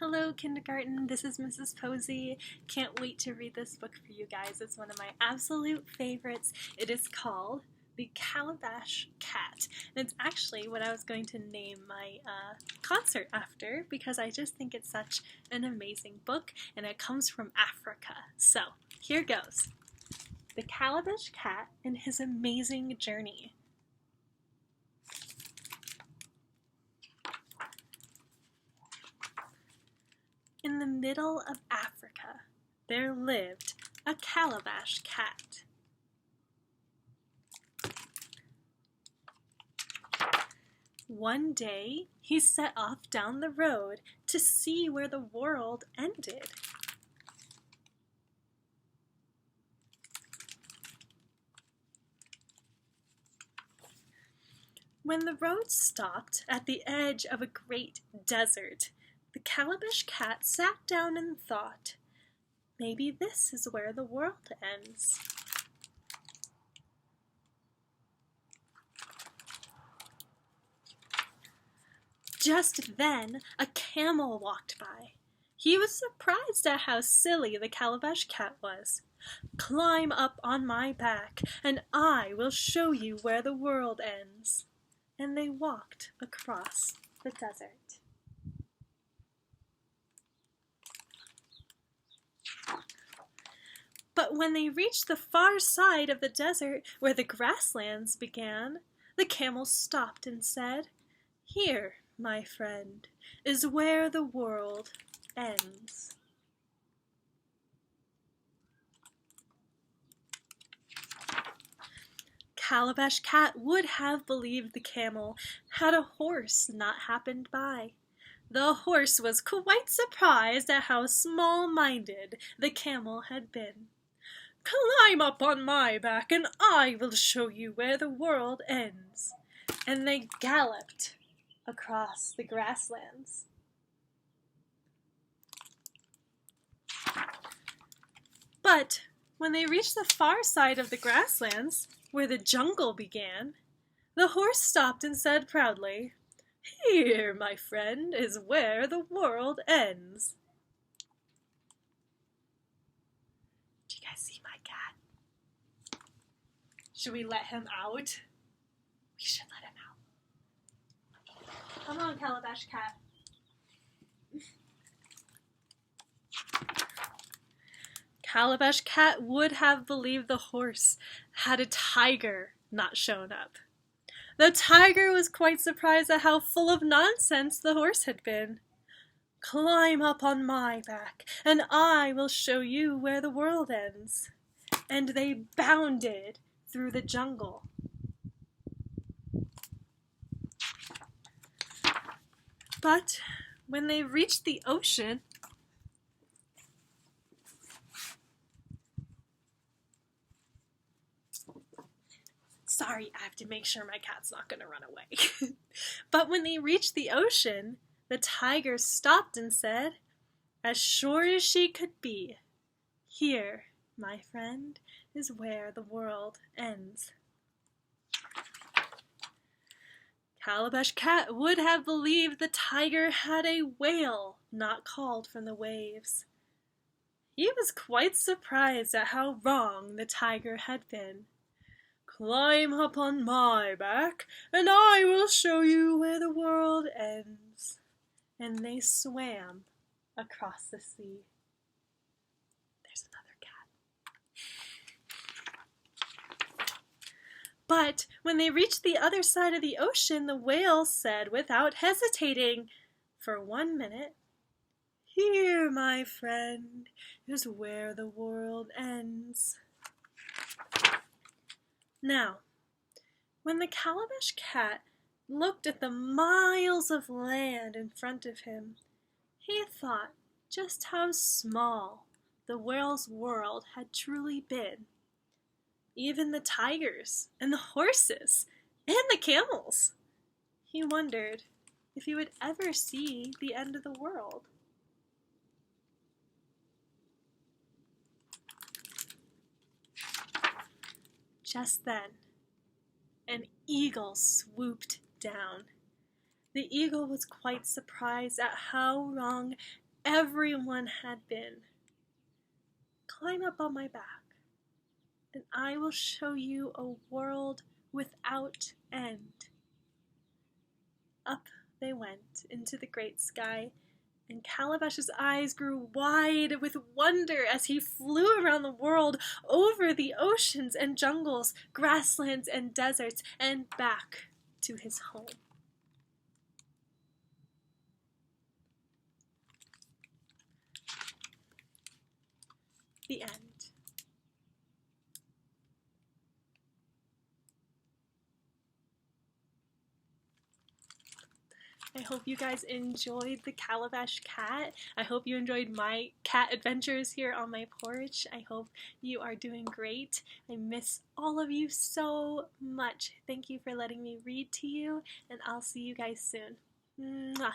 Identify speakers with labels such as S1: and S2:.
S1: Hello, kindergarten. This is Mrs. Posey. Can't wait to read this book for you guys. It's one of my absolute favorites. It is called The Calabash Cat. And it's actually what I was going to name my concert after because I just think it's such an amazing book and it comes from Africa. So, here goes. The Calabash Cat and His Amazing Journey. In the middle of Africa, there lived a calabash cat. One day, he set off down the road to see where the world ended. When the road stopped at the edge of a great desert, the Calabash Cat sat down and thought, maybe this is where the world ends. Just then, a camel walked by. He was surprised at how silly the Calabash Cat was. "Climb up on my back, and I will show you where the world ends." And they walked across the desert. But when they reached the far side of the desert where the grasslands began, the camel stopped and said, "Here, my friend, is where the world ends." Calabash Cat would have believed the camel had a horse not happened by. The horse was quite surprised at how small-minded the camel had been. "Climb up on my back, and I will show you where the world ends." And they galloped across the grasslands. But when they reached the far side of the grasslands, where the jungle began, the horse stopped and said proudly, "Here, my friend, is where the world ends." Do you guys see my cat? Should we let him out? We should let him out. Come on, Calabash Cat. Calabash Cat would have believed the horse had a tiger not shown up. The tiger was quite surprised at how full of nonsense the horse had been. "Climb up on my back, and I will show you where the world ends." And they bounded through the jungle. But when they reached the ocean, sorry, I have to make sure my cat's not going to run away. But when they reached the ocean, the tiger stopped and said, as sure as she could be, "Here, my friend, is where the world ends." Calabash Cat would have believed the tiger had a whale not called from the waves. He was quite surprised at how wrong the tiger had been. "Climb up on my back, and I will show you where the world ends." And they swam across the sea. There's another cat. But when they reached the other side of the ocean, the whale said without hesitating, for 1 minute, "Here, my friend, is where the world ends." Now, when the Calabash Cat looked at the miles of land in front of him, he thought just how small the whale's world had truly been. Even the tigers and the horses and the camels. He wondered if he would ever see the end of the world. Just then, an eagle swooped down. The eagle was quite surprised at how wrong everyone had been. Climb up on my back, and I will show you a world without end. Up they went into the great sky, and Calabash's eyes grew wide with wonder as he flew around the world, over the oceans and jungles, grasslands and deserts, and back to his home. The end. I hope you guys enjoyed the Calabash Cat. I hope you enjoyed my cat adventures here on my porch. I hope you are doing great. I miss all of you so much. Thank you for letting me read to you, and I'll see you guys soon. Mwah.